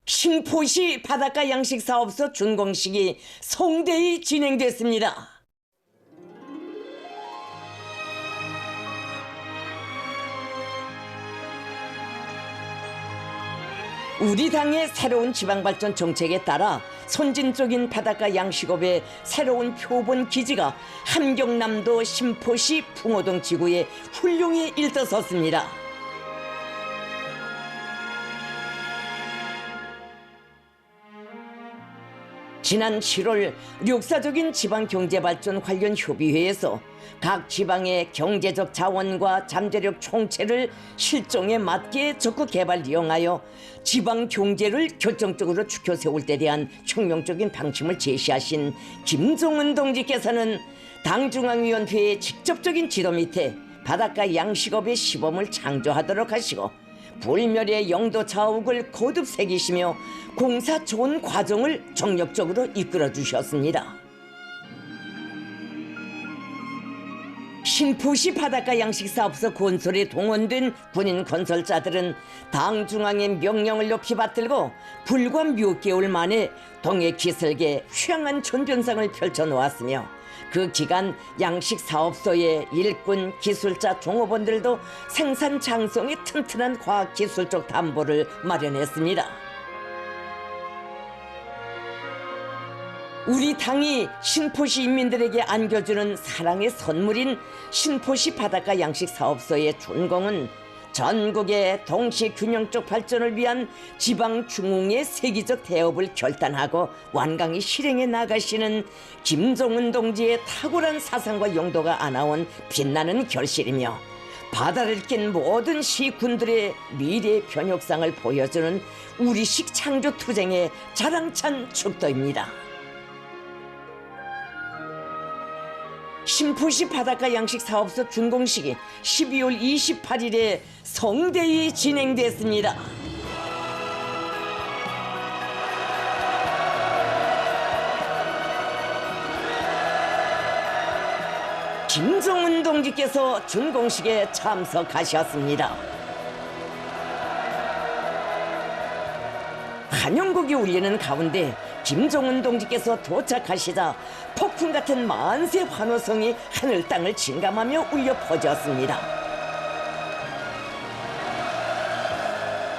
신포시 바닷가 양식사업소 준공식이 성대히 진행됐습니다. 우리 당의 새로운 지방발전 정책에 따라 선진적인 바닷가 양식업의 새로운 표본 기지가 함경남도 신포시 풍호동 지구에 훌륭히 일떠섰습니다. 지난 7월 역사적인 지방경제발전 관련 협의회에서 각 지방의 경제적 자원과 잠재력 총체를 실정에 맞게 적극 개발 이용하여 지방 경제를 결정적으로 추켜 세울 데 대한 혁명적인 방침을 제시하신 김정은 동지께서는 당중앙위원회의 직접적인 지도 밑에 바닷가 양식업의 시범을 창조하도록 하시고 불멸의 영도 자욱을 거듭 새기시며 공사 좋은 과정을 정력적으로 이끌어 주셨습니다. 신포시 바닷가 양식사업소 건설에 동원된 군인 건설자들은 당 중앙의 명령을 높이 받들고 불과 몇 개월 만에 동해 기슭에 휘황한 전변상을 펼쳐놓았으며 그 기간 양식사업소의 일꾼, 기술자, 종업원들도 생산 장성이 튼튼한 과학기술적 담보를 마련했습니다. 우리 당이 신포시 인민들에게 안겨주는 사랑의 선물인 신포시 바닷가 양식사업소의 준공은 전국의 동시균형적 발전을 위한 지방중흥의 세계적 대업을 결단하고 완강히 실행해 나가시는 김정은 동지의 탁월한 사상과 용도가 안아온 빛나는 결실이며 바다를 낀 모든 시군들의 미래 변혁상을 보여주는 우리식 창조 투쟁의 자랑찬 축도입니다. 신포시 바닷가 양식사업소 준공식이 12월 28일에 성대히 진행됐습니다. 김정은 동지께서 준공식에 참석하셨습니다. 환영곡이 울리는 가운데 김정은 동지께서 도착하시자 폭풍 같은 만세 환호성이 하늘 땅을 진감하며 울려 퍼졌습니다.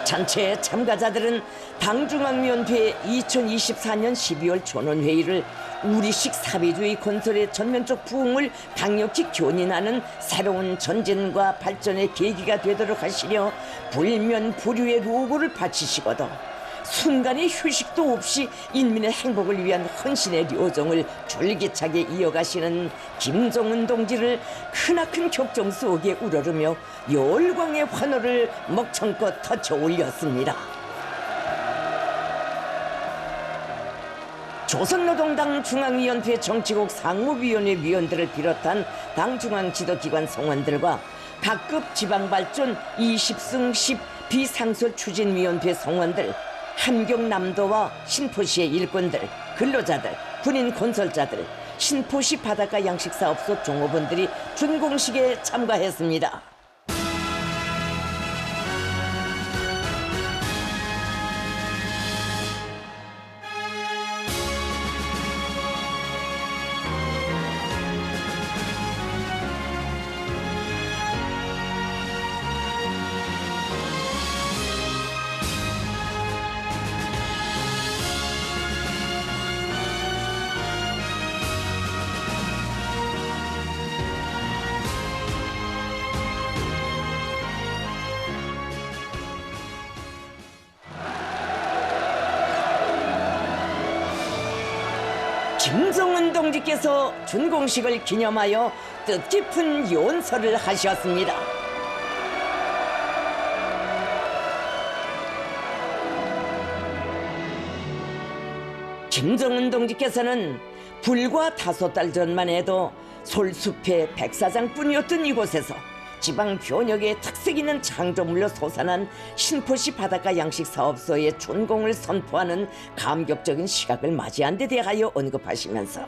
전체 참가자들은 당중앙위원회 2024년 12월 전원회의를 우리식 사회주의 건설의 전면적 부흥을 강력히 견인하는 새로운 전진과 발전의 계기가 되도록 하시려 불면불유의 로고를 바치시거든 순간의 휴식도 없이 인민의 행복을 위한 헌신의 료정을 줄기차게 이어가시는 김정은 동지를 크나큰 격정 속에 우러르며 열광의 환호를 먹청껏 터쳐 올렸습니다. 조선노동당 중앙위원회 정치국 상무위원회 위원들을 비롯한 당 중앙 지도기관 성원들과 각급 지방발전 20승 10 비상설 추진위원회 성원들, 함경남도와 신포시의 일꾼들, 근로자들, 군인 건설자들, 신포시 바닷가 양식사업소 종업원들이 준공식에 참가했습니다. 김정은 동지께서 준공식을 기념하여 뜻깊은 연설을 하셨습니다. 김정은 동지께서는 불과 5달 전만 해도 솔숲의 백사장뿐이었던 이곳에서 지방 변혁의 특색 있는 창조물로 솟아난 신포시 바닷가 양식사업소의 준공을 선포하는 감격적인 시각을 맞이한 데 대하여 언급하시면서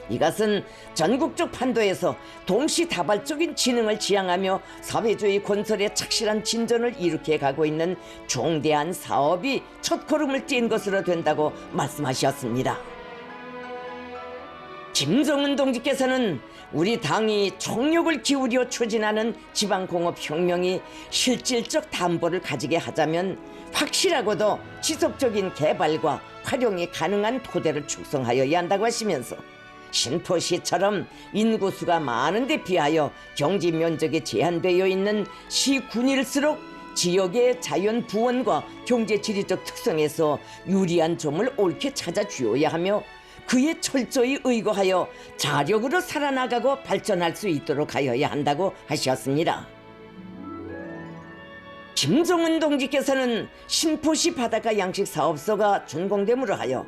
이것은 전국적 판도에서 동시다발적인 지능을 지향하며 사회주의 건설에 착실한 진전을 이룩해 가고 있는 중대한 사업이 첫걸음을 띈 것으로 된다고 말씀하셨습니다. 김정은 동지께서는 우리 당이 총력을 기울여 추진하는 지방공업혁명이 실질적 담보를 가지게 하자면 확실하고도 지속적인 개발과 활용이 가능한 토대를 축성하여야 한다고 하시면서 신포시처럼 인구수가 많은 데 비하여 경지 면적이 제한되어 있는 시군일수록 지역의 자연 부원과 경제 지리적 특성에서 유리한 점을 옳게 찾아 주어야 하며 그에 철저히 의거하여 자력으로 살아나가고 발전할 수 있도록 하여야 한다고 하셨습니다. 김정은 동지께서는 신포시 바닷가 양식사업소가 준공됨으로 하여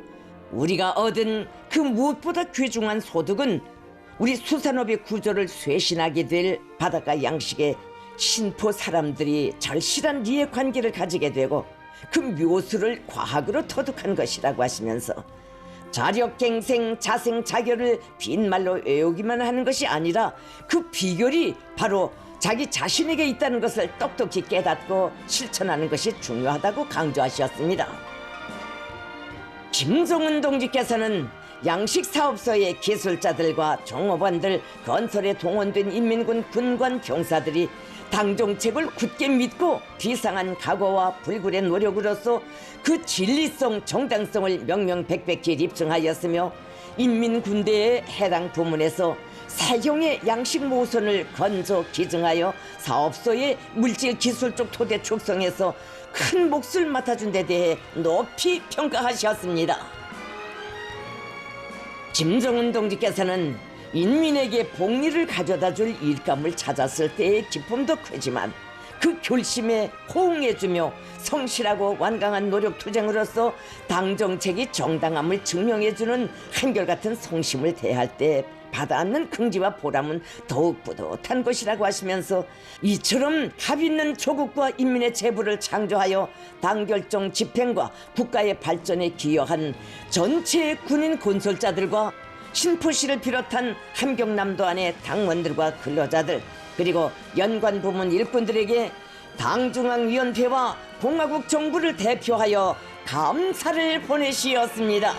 우리가 얻은 그 무엇보다 귀중한 소득은 우리 수산업의 구조를 쇄신하게 될 바닷가 양식에 신포 사람들이 절실한 이해관계를 가지게 되고 그 묘수를 과학으로 터득한 것이라고 하시면서 자력갱생 자생자결을 빈말로 외우기만 하는 것이 아니라 그 비결이 바로 자기 자신에게 있다는 것을 똑똑히 깨닫고 실천하는 것이 중요하다고 강조하셨습니다. 김정은 동지께서는 양식사업소의 기술자들과 종업원들, 건설에 동원된 인민군 군관 병사들이 당정책을 굳게 믿고 비상한 각오와 불굴의 노력으로서 그 진리성, 정당성을 명명백백히 입증하였으며 인민군대의 해당 부문에서 사형의 양식 모선을 건조 기증하여 사업소의 물질 기술적 토대 축성에서 큰 몫을 맡아준 데 대해 높이 평가하셨습니다. 김정은 동지께서는 인민에게 복리를 가져다줄 일감을 찾았을 때의 기쁨도 크지만 그 결심에 호응해주며 성실하고 완강한 노력 투쟁으로서 당정책이 정당함을 증명해주는 한결같은 성심을 대할 때 받아안는 긍지와 보람은 더욱 뿌듯한 것이라고 하시면서 이처럼 합 있는 조국과 인민의 재부를 창조하여 당결정 집행과 국가의 발전에 기여한 전체 군인 건설자들과 신포시를 비롯한 함경남도 안의 당원들과 근로자들 그리고 연관 부문 일꾼들에게 당중앙위원회와 공화국 정부를 대표하여 감사를 보내시었습니다.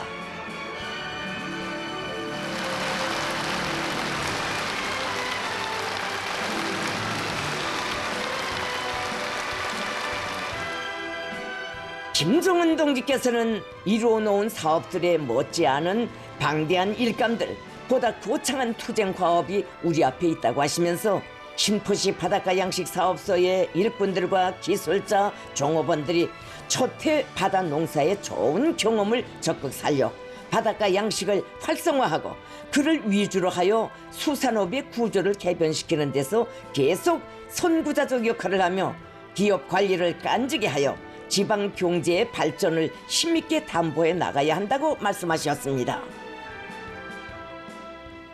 김정은 동지께서는 이루어놓은 사업들에 못지않은 방대한 일감들, 보다 거창한 투쟁 과업이 우리 앞에 있다고 하시면서 신포시 바닷가 양식 사업소의 일꾼들과 기술자, 종업원들이 초태 바다 농사의 좋은 경험을 적극 살려 바닷가 양식을 활성화하고 그를 위주로 하여 수산업의 구조를 개변시키는 데서 계속 선구자적 역할을 하며 기업 관리를 깐지게 하여 지방 경제의 발전을 힘있게 담보해 나가야 한다고 말씀하셨습니다.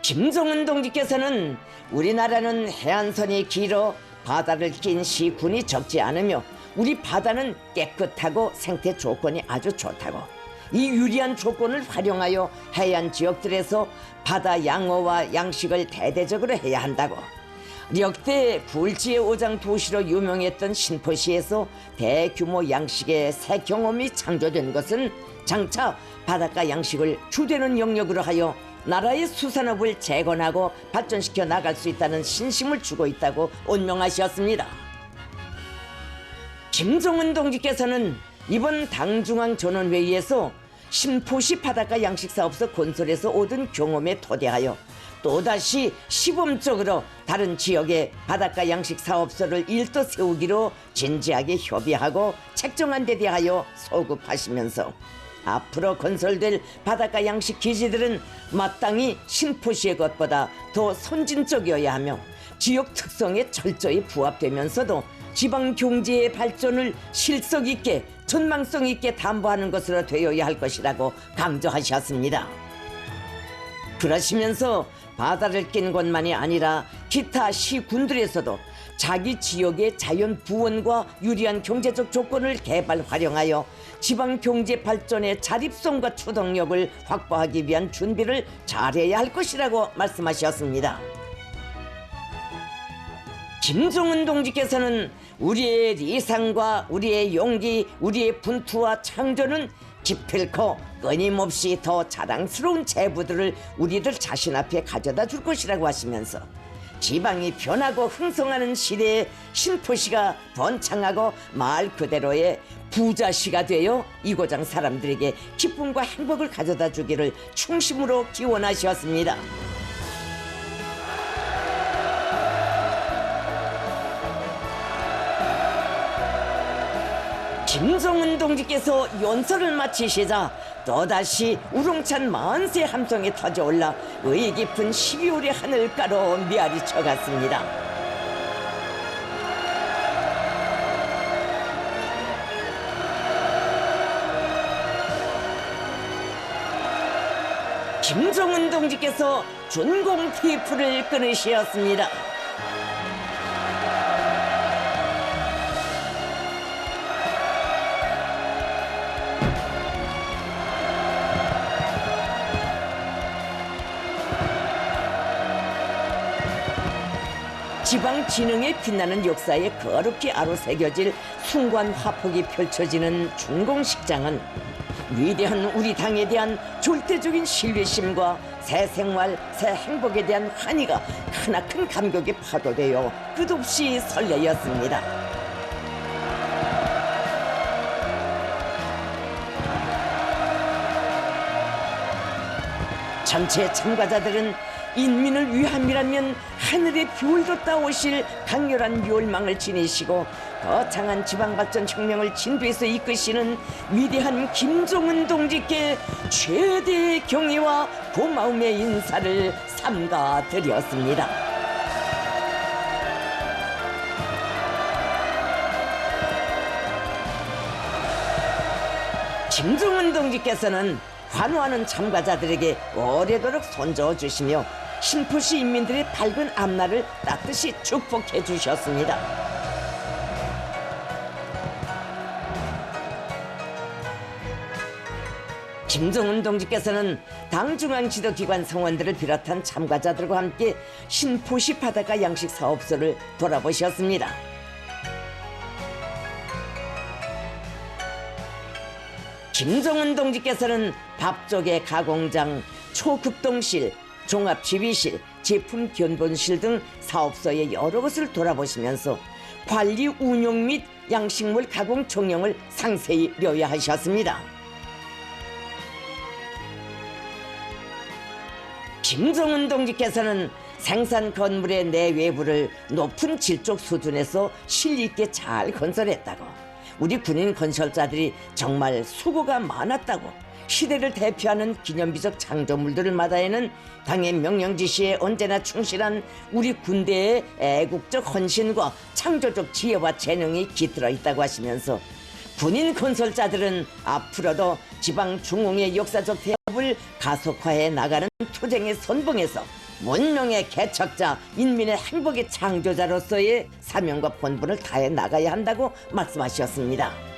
김정은 동지께서는 우리나라는 해안선이 길어 바다를 낀 시군이 적지 않으며 우리 바다는 깨끗하고 생태 조건이 아주 좋다고 이 유리한 조건을 활용하여 해안 지역들에서 바다 양어와 양식을 대대적으로 해야 한다고 역대 굴지의 오장 도시로 유명했던 신포시에서 대규모 양식의 새 경험이 창조된 것은 장차 바닷가 양식을 주되는 영역으로 하여 나라의 수산업을 재건하고 발전시켜 나갈 수 있다는 신심을 주고 있다고 언명하셨습니다. 김정은 동지께서는 이번 당중앙 전원회의에서 신포시 바닷가 양식사업소 건설에서 얻은 경험에 토대하여 또다시 시범적으로 다른 지역의 바닷가 양식사업소를 일도 세우기로 진지하게 협의하고 책정한 데 대하여 소급하시면서 앞으로 건설될 바닷가 양식 기지들은 마땅히 신포시의 것보다 더 선진적이어야 하며 지역 특성에 철저히 부합되면서도 지방 경제의 발전을 실속 있게 전망성 있게 담보하는 것으로 되어야 할 것이라고 강조하셨습니다. 그러시면서 바다를 낀 곳만이 아니라 기타 시군들에서도 자기 지역의 자연 부원과 유리한 경제적 조건을 개발 활용하여 지방 경제 발전의 자립성과 추동력을 확보하기 위한 준비를 잘해야 할 것이라고 말씀하셨습니다. 김정은 동지께서는 우리의 이상과 우리의 용기, 우리의 분투와 창조는 기필코 끊임없이 더 자랑스러운 제부들을 우리들 자신 앞에 가져다 줄 것이라고 하시면서 지방이 변하고 흥성하는 시대에 신포시가 번창하고 말 그대로의 부자시가 되어 이고장 사람들에게 기쁨과 행복을 가져다 주기를 충심으로 기원하셨습니다. 김정은 동지께서 연설을 마치시자 또다시 우렁찬 만세 함성이 터져올라 의의 깊은 12월의 하늘가로 메아리 쳐갔습니다. 김정은 동지께서 준공 테이프를 끊으셨습니다. 지방 진흥에 빛나는 역사에 거룩히 아로새겨질 숭고한 화폭이 펼쳐지는 준공식장은 위대한 우리 당에 대한 절대적인 신뢰심과 새 생활, 새 행복에 대한 환희가 크나큰 감격에 파도되어 끝없이 설레였습니다. 전체 참가자들은 인민을 위함이라면 하늘에 별을 돋다 오실 강렬한 열망을 지니시고 거창한 지방발전 혁명을 진도에서 이끄시는 위대한 김정은 동지께 최대의 경의와 고마움의 인사를 삼가 드렸습니다. 김정은 동지께서는 환호하는 참가자들에게 오래도록 손저어 주시며 신포시 인민들의 밝은 앞날을 따뜻이 축복해 주셨습니다. 김정은 동지께서는 당 중앙 지도기관 성원들을 비롯한 참가자들과 함께 신포시 바닷가 양식 사업소를 돌아보셨습니다. 김정은 동지께서는 밥조개 가공장, 초급동실, 종합지휘실, 제품 견본실 등 사업소의 여러 곳을 돌아보시면서 관리 운영 및 양식물 가공 총령을 상세히 료야하셨습니다. 김정은 동지께서는 생산 건물의 내외부를 높은 질적 수준에서 실리있게 잘 건설했다고, 우리 군인 건설자들이 정말 수고가 많았다고, 시대를 대표하는 기념비적 창조물들을 마다에는 당의 명령 지시에 언제나 충실한 우리 군대의 애국적 헌신과 창조적 지혜와 재능이 깃들어 있다고 하시면서 군인 건설자들은 앞으로도 지방 중흥의 역사적 대업을 가속화해 나가는 투쟁의 선봉에서 문명의 개척자, 인민의 행복의 창조자로서의 사명과 본분을 다해 나가야 한다고 말씀하셨습니다.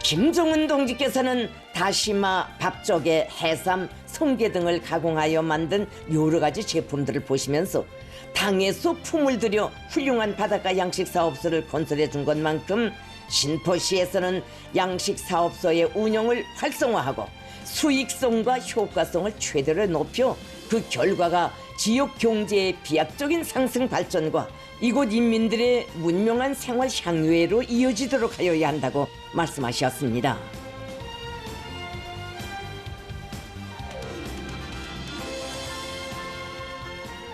김정은 동지께서는 다시마, 밥조개, 해삼, 성게 등을 가공하여 만든 여러 가지 제품들을 보시면서 당에서 품을 들여 훌륭한 바닷가 양식 사업소를 건설해 준 것만큼 신포시에서는 양식 사업소의 운영을 활성화하고 수익성과 효과성을 최대로 높여 그 결과가 지역 경제의 비약적인 상승 발전과 이곳 인민들의 문명한 생활 향유회로 이어지도록 하여야 한다고 말씀하셨습니다.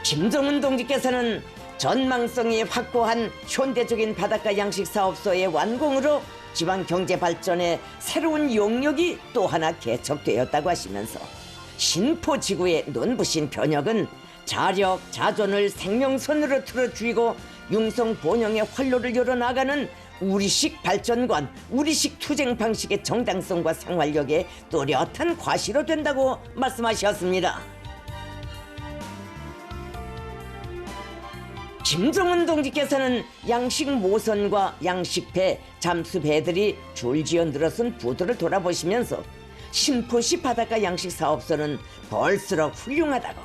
김정은 동지께서는 전망성이 확고한 현대적인 바닷가 양식 사업소의 완공으로 지방 경제 발전에 새로운 영역이 또 하나 개척되었다고 하시면서 신포 지구의 눈부신 변혁은 자력, 자존을 생명선으로 틀어주이고 융성 본영의 활로를 열어나가는 우리식 발전관, 우리식 투쟁 방식의 정당성과 생활력에 뚜렷한 과시로 된다고 말씀하셨습니다. 김종은 동지께서는 양식 모선과 양식배, 잠수배들이 줄지어 늘어선 부두를 돌아보시면서 신포시 바닷가 양식사업소는 볼수록 훌륭하다고,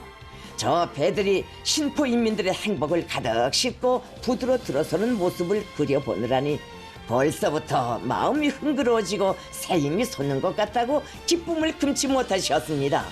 저 배들이 신포 인민들의 행복을 가득 싣고 부두로 들어서는 모습을 그려보느라니 벌써부터 마음이 흥그러워지고 새힘이 솟는 것 같다고 기쁨을 금치 못하셨습니다.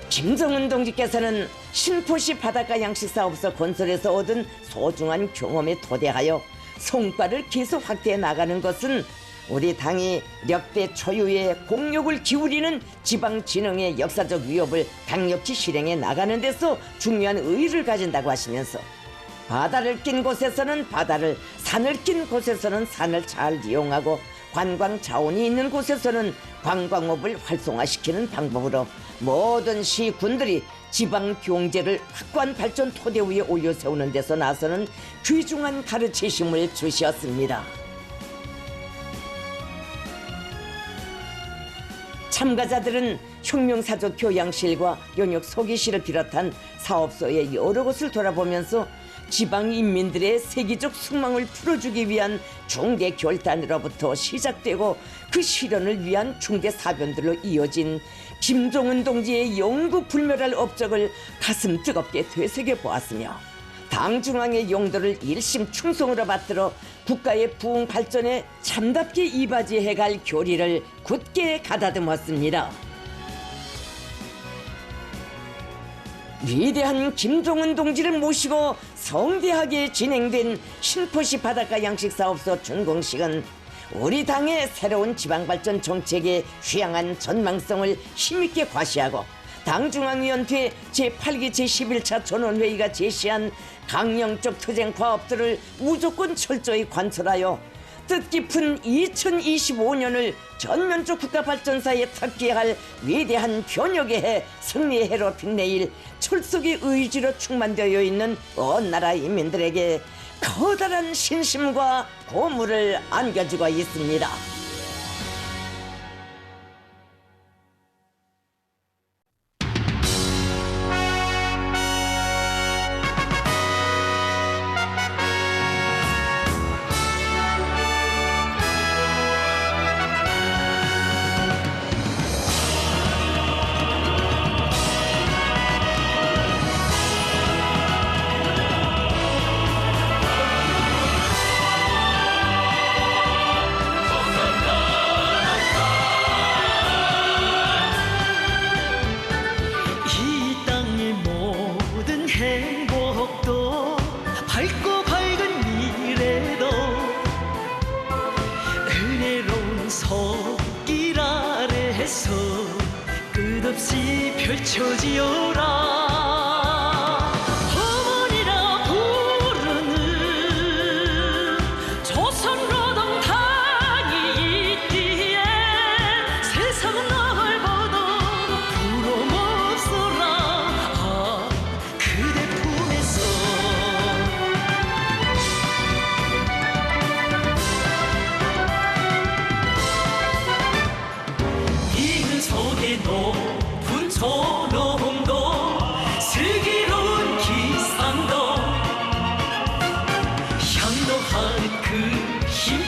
김종은 동지께서는 신포시 바닷가 양식사업소 건설에서 얻은 소중한 경험에 토대하여 성과를 계속 확대해 나가는 것은 우리 당이 역대 초유의 공력을 기울이는 지방진흥의 역사적 위협을 강력히 실행해 나가는 데서 중요한 의의를 가진다고 하시면서, 바다를 낀 곳에서는 바다를, 산을 낀 곳에서는 산을 잘 이용하고 관광 자원이 있는 곳에서는 관광업을 활성화시키는 방법으로 모든 시군들이 지방 경제를 확고한 발전 토대 위에 올려 세우는 데서 나서는 귀중한 가르치심을 주셨습니다. 참가자들은 혁명사적 교양실과 연역 서기실을 비롯한 사업소의 여러 곳을 돌아보면서 지방 인민들의 세계적 숙망을 풀어주기 위한 중대 결단으로부터 시작되고 그 실현을 위한 중대 사변들로 이어진 김종은 동지의 영구 불멸할 업적을 가슴 뜨겁게 되새겨 보았으며, 당 중앙의 용도를 일심 충성으로 받들어 국가의 부흥 발전에 참답게 이바지해갈 교리를 굳게 가다듬었습니다. 위대한 김종은 동지를 모시고 성대하게 진행된 신포시 바닷가 양식사업소 준공식은 우리 당의 새로운 지방발전 정책에 휴양한 전망성을 힘있게 과시하고, 당중앙위원회 제8기 제11차 전원회의가 제시한 강령적 투쟁 과업들을 무조건 철저히 관철하여 뜻깊은 2025년을 전면적 국가발전사에 탑재할 위대한 변혁의 해, 승리의 해로 빛내일 철석의 의지로 충만되어 있는 온 나라 인민들에게 커다란 신심과 고무를 안겨주고 있습니다. 행복도 밝고 밝은 미래도 은혜로운 손길 아래에서 끝없이 펼쳐지어라. 어머니라 부르는 조선노동당이 있기에 세상은 넓어도 부러움 없어라. 그대 품에서 이그 속에 높은 소농도 슬기로운 기상도 향도한 그 힘